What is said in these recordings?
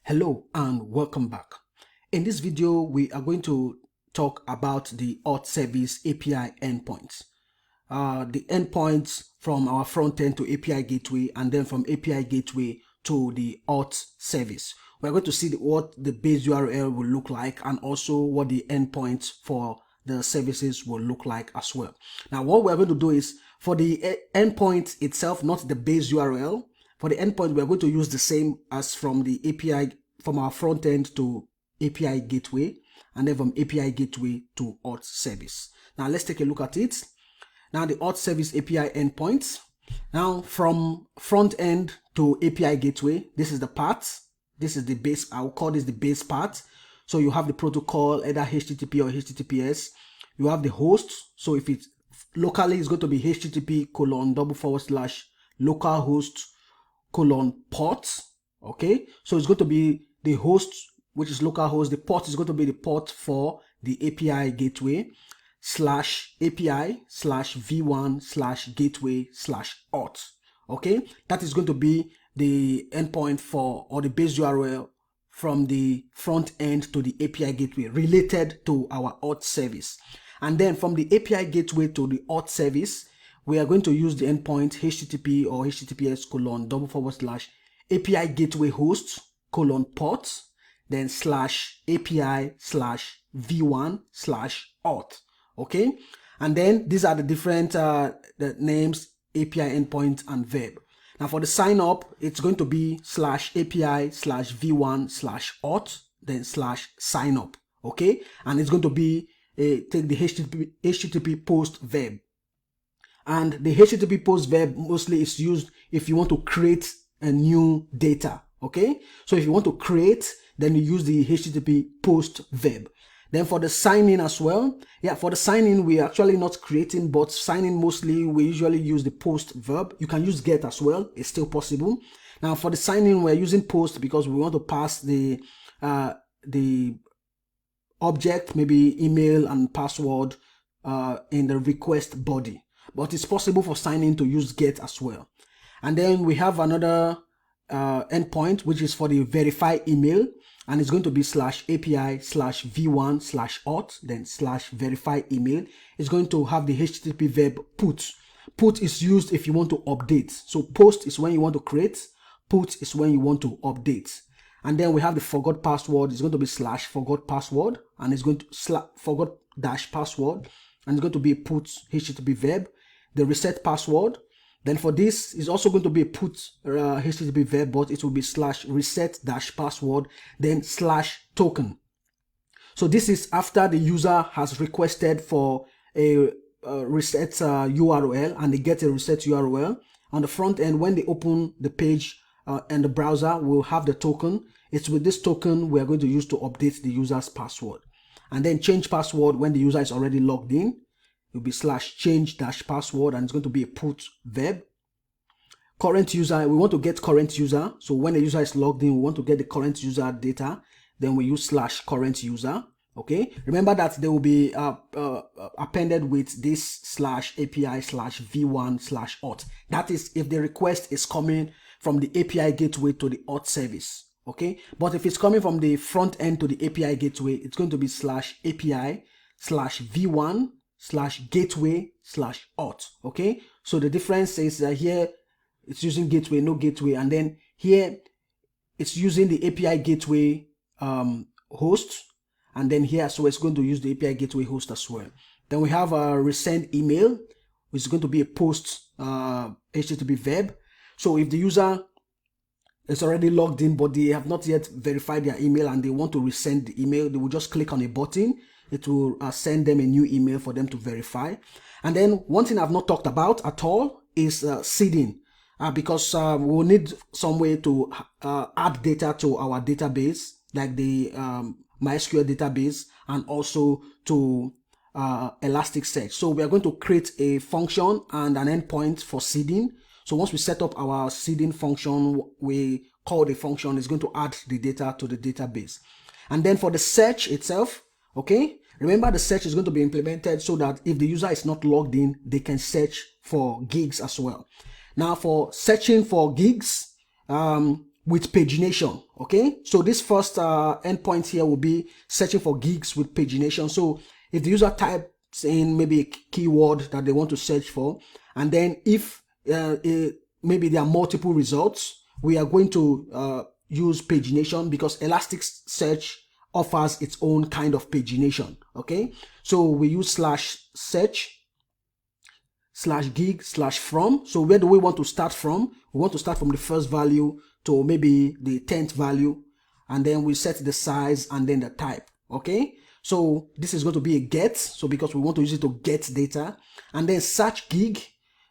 Hello and welcome back. In this video, we are going to talk about the Auth service API endpoints. The endpoints from our front end to API gateway, and then from API gateway to the Auth service. We're going to see what the base URL will look like, and also what the endpoints for the services will look like as well. Now, what we're going to do is for the endpoint itself, not the base URL. For the endpoint, we're going to use the same as from the API, from our front end to API gateway, and then from API gateway to Auth service. Now, let's take a look at it. Now, the Auth service API endpoints. Now, from front end to API gateway, this is the part. This is the base. I'll call this the base part. So you have the protocol, either HTTP or HTTPS. You have the host. So if it's locally, it's going to be http://localhost:/port. Okay, so it's going to be the host, which is localhost. The port is going to be the port for the API gateway /API/v1/gateway/auth. Okay, that is going to be the endpoint for, or the base URL from the front end to the API gateway related to our Auth service. And then from the API gateway to the Auth service, we are going to use the endpoint http or https://API gateway host:/port, then /API/v1/auth. Okay, and then these are the different the names, API endpoint and verb. Now for the sign up, it's going to be /API/v1/auth, then /sign up. Okay, and it's going to be take the HTTP post verb. And the HTTP post verb mostly is used if you want to create a new data. Okay, so if you want to create, then you use the HTTP post verb. Then for the sign in as well, for the sign in, we're actually not creating, but sign in mostly we usually use the post verb. You can use get as well, it's still possible. Now for the sign in, we're using post because we want to pass the object, maybe email and password in the request body. But it's possible for sign in to use get as well. And then we have another endpoint, which is for the verify email, and it's going to be /API/v1/auth, then /verify email. It's going to have the HTTP verb put. Put is used if you want to update. So post is when you want to create, put is when you want to update. And then we have the forgot password. It's going to be /forgot password, and it's going to forgot -password, and it's going to be a put HTTP verb. The reset password. Then for this is also going to be a put HTTP verb, but it will be /reset-password, then /token. So this is after the user has requested for a reset URL, and they get a reset URL. On the front end, when they open the page and the browser will have the token. It's with this token we are going to use to update the user's password. And then change password when the user is already logged in. It will be /change-password, and it's going to be a put verb. Current user, we want to get current user. So when the user is logged in, we want to get the current user data. Then we use /current user. Okay. Remember that they will be appended with this /API/v1/auth. That is if the request is coming from the API gateway to the Auth service. Okay. But if it's coming from the front end to the API gateway, it's going to be /API/v1/gateway/auth. Okay, so the difference is that here it's using gateway, no gateway, and then here it's using the API gateway host, and then here so it's going to use the API gateway host as well. Then we have a resend email, which is going to be a post HTTP verb. So if the user is already logged in but they have not yet verified their email and they want to resend the email, they will just click on a button. It will send them a new email for them to verify. And then one thing I've not talked about at all is seeding, because we will need some way to add data to our database, like the MySQL database, and also to Elasticsearch. So we are going to create a function and an endpoint for seeding. So once we set up our seeding function, we call the function, is going to add the data to the database. And then for the search itself, okay, remember the search is going to be implemented so that if the user is not logged in, they can search for gigs as well. Now for searching for gigs, with pagination. Okay, so this first endpoint here will be searching for gigs with pagination. So if the user types in maybe a keyword that they want to search for, and then if maybe there are multiple results, we are going to use pagination, because Elasticsearch offers its own kind of pagination. Okay, so we use /search /gig/from. So where do we want to start from? We want to start from the first value to maybe the 10th value, and then we set the size and then the type. Okay, so this is going to be a get, so because we want to use it to get data. And then search gig,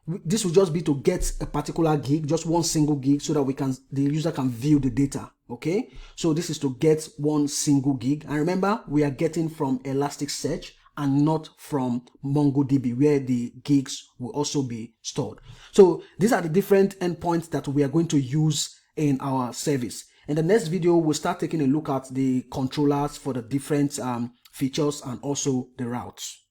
this will just be to get a particular gig, just one single gig, so that the user can view the data. Okay, so this is to get one single gig. And remember, we are getting from Elasticsearch and not from MongoDB, where the gigs will also be stored. So these are the different endpoints that we are going to use in our service. In the next video, we'll start taking a look at the controllers for the different features and also the routes.